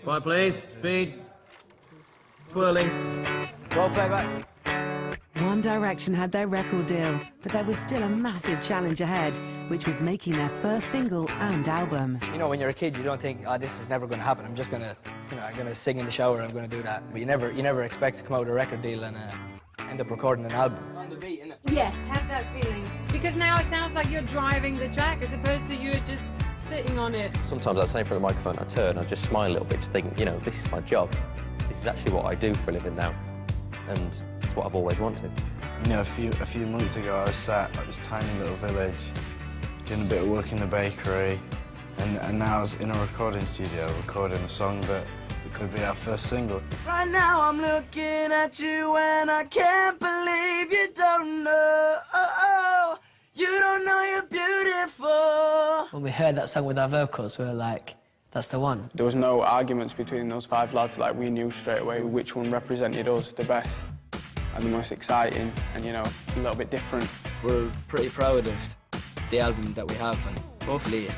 Quiet, please. Speed. Twirling. Roll playback. One Direction had their record deal, but there was still a massive challenge ahead, which was making their first single and album. You know, when you're a kid, you don't think, oh, this is never going to happen. I'm just going to, you know, I'm going to sing in the shower, I'm going to do that. But you never expect to come out with a record deal and end up recording an album. On the beat, innit? Yeah, have that feeling. Because now it sounds like you're driving the track as opposed to you just sitting on it. Sometimes I say from the microphone, I turn, I just smile a little bit, just think, you know, this is my job. This is actually what I do for a living now. And it's what I've always wanted. You know, a few months ago, I was sat at this tiny little village, doing a bit of work in the bakery, and now I was in a recording studio, recording a song that could be our first single. Right now I'm looking at you and I can't believe you don't know. You don't know you're beautiful. When we heard that song with our vocals, we were like, that's the one. There was no arguments between those 5 lads. Like, we knew straight away which one represented us the best and the most exciting and, you know, a little bit different. We're pretty proud of the album that we have, and hopefully it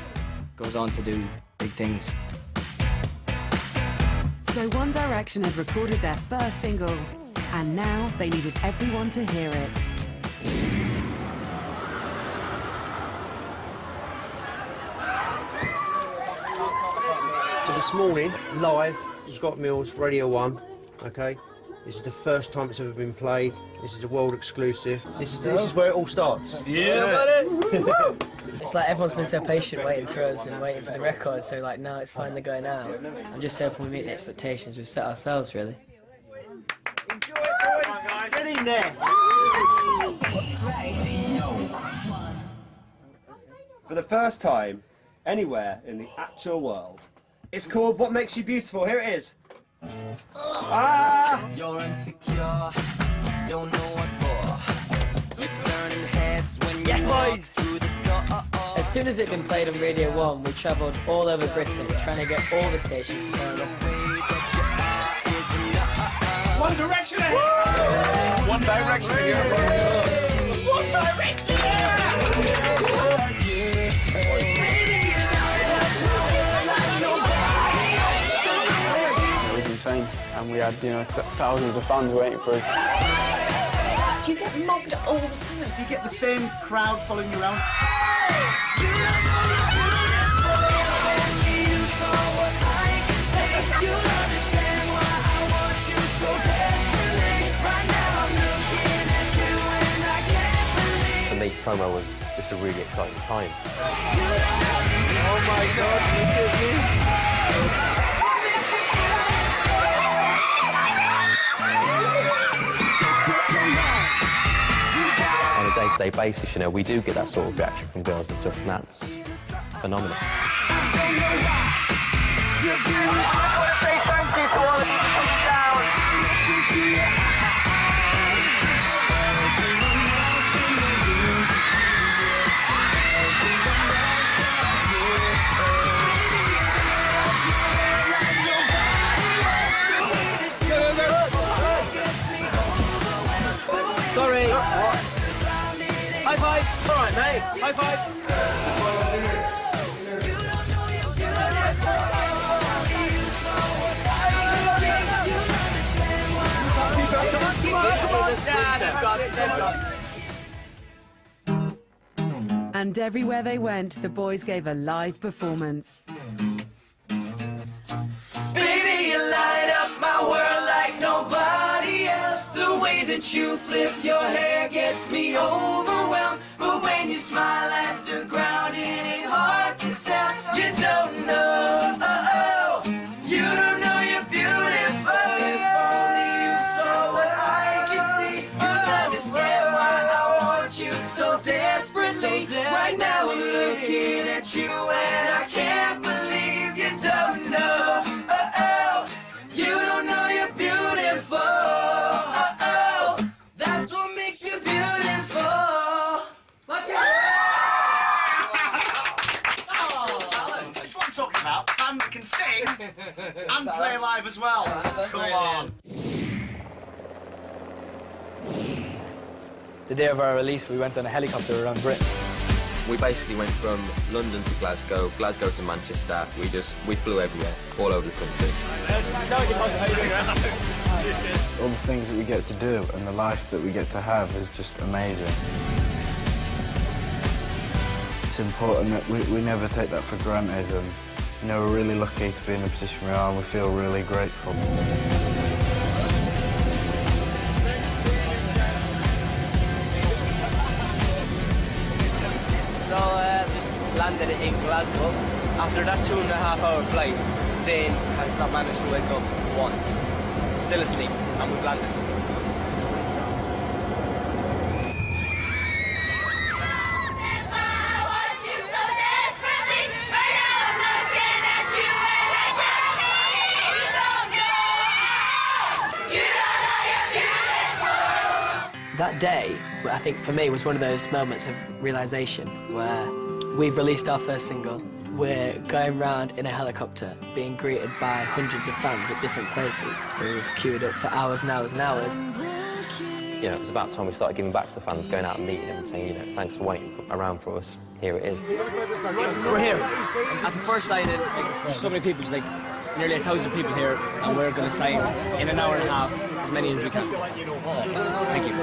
goes on to do big things. So One Direction had recorded their first single, and now they needed everyone to hear it. So this morning, live, Scott Mills, Radio 1, okay? This is the first time it's ever been played. This is a world exclusive. This is where it all starts. Yeah, it's like everyone's been so patient waiting for us and waiting for the record, so like now it's finally going out. I'm just hoping we meet the expectations we've set ourselves, really. Enjoy it, boys! Get in there! For the first time, anywhere in the actual world, it's called What Makes You Beautiful. Here it is. Ah! You're insecure, don't know what for. You're turning heads when you walk through the door. As soon as it'd been played on Radio 1, we travelled all over Britain trying to get all the stations to play it. One Direction ahead! One Direction here. One Direction! It was insane, and we had, you know, thousands of fans waiting for us. Do you get mobbed all the time? Do you get the same crowd following you around? For me, promo was just a really exciting time. Oh my God, look at me! On a day-to-day basis, you know, we do get that sort of reaction from girls and stuff, and that's phenomenal. Sorry! High five! All right, mate. High five! And everywhere they went, the boys gave a live performance. Baby, you light up my world like nobody else. The way that you flip your hair gets me overwhelmed. But when you smile at the ground, it ain't hard to tell. You don't know, you don't know you're beautiful. If only you saw what I can see, you'll understand why I want you so desperately. Right now I'm looking at you and I can't believe you don't know. You don't know you're beautiful. That's what makes you beautiful. Watch out! That's what I'm talking about. And can sing and play live as well. Come on. The day of our release, we went on a helicopter around Britain. We basically went from London to Glasgow, Glasgow to Manchester. We flew everywhere, all over the country. All the things that we get to do and the life that we get to have is just amazing. It's important that we never take that for granted, and you know, we're really lucky to be in the position we are, and we feel really grateful. So just landed in Glasgow. After that 2.5-hour flight, Zane has not managed to wake up once. Still asleep, and we've landed. That day, I think for me, was one of those moments of realisation where we've released our first single, we're going round in a helicopter, being greeted by hundreds of fans at different places who've queued up for hours and hours and hours. You know, it was about time we started giving back to the fans, going out and meeting them and saying, you know, thanks for waiting around for us. Here it is. We're here at the first signing. There's so many people, there's like nearly 1,000 people here, and we're going to sign in an hour and a half as many as we can. Thank you.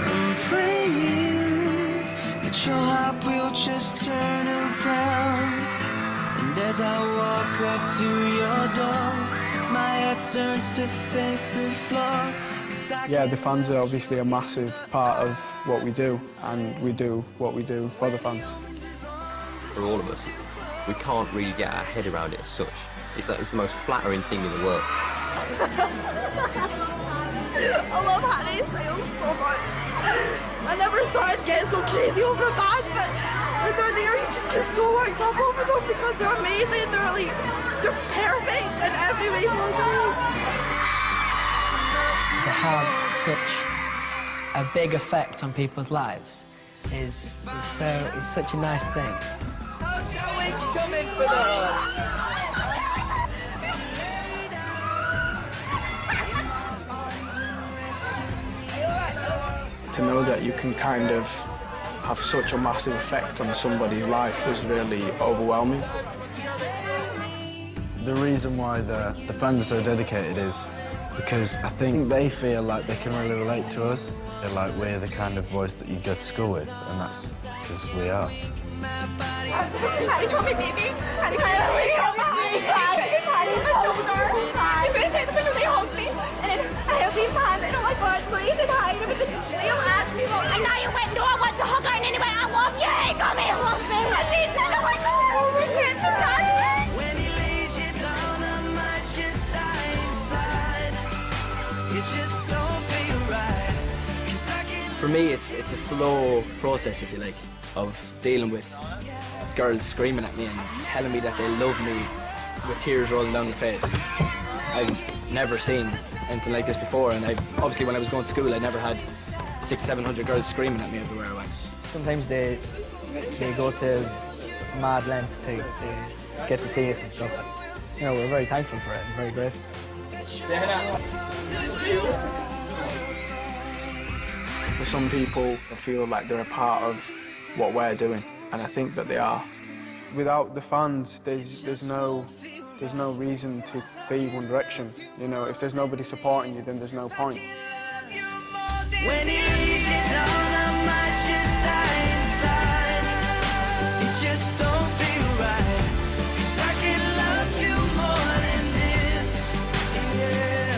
I'm praying that your heart will just turn around, and as I walk up to your door, my head turns to face the floor. Yeah, the fans are obviously a massive part of what we do, and we do what we do for the fans. For all of us, we can't really get our head around it as such. It's like it's the most flattering thing in the world. I love Hattie Sales so much. I never thought I'd get so crazy over a band, but when they're there, you just get so worked up over them because they're amazing. They're perfect in every way possible. To have such a big effect on people's lives is such a nice thing. To know that you can kind of have such a massive effect on somebody's life is really overwhelming. The reason why the fans are so dedicated is because I think they feel like they can really relate to us. They're like, we're the kind of boys that you go to school with, and that's because we are. Hattie, call me baby. Hattie, call me baby. It's Hattie on my shoulder. Hi. If I say the picture, they hold me, and I have these hands, and oh my God, please, and Hattie, but they don't ask me. I know you went, no, I want to hug her, and anyway, I love you. Hey, come here, love me. I need to know my God, we can't do that. When he lays you down, I might just die inside. It just don't feel right. For me, it's a slow process, if you like, of dealing with girls screaming at me and telling me that they love me with tears rolling down their face. I've never seen anything like this before, and obviously when I was going to school, I never had 600-700 girls screaming at me everywhere I went. Sometimes they go to mad lengths to get to see us and stuff. You know, we're very thankful for it and very grateful. For some people, I feel like they're a part of what we're doing, and I think that they are. Without the fans, there's no reason to be One Direction. You know, if there's nobody supporting you, then there's no point. When he lays you down, I might just die inside. It just don't feel right, 'cause I can love you more than this, yeah.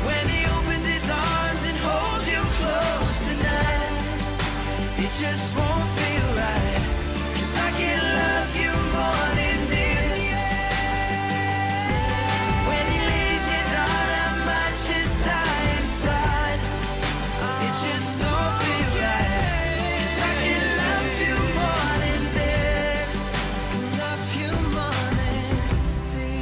When he opens his arms and holds you close tonight, it just won't feel right, 'cause I can love you more than this. When he lays you down, I might just die inside. It just don't feel right, 'cause I can love you more than this. Love you more than this.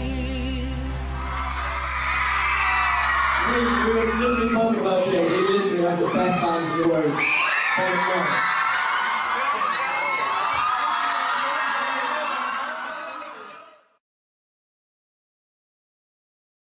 We were literally talking about it. We literally have the best fans in the world.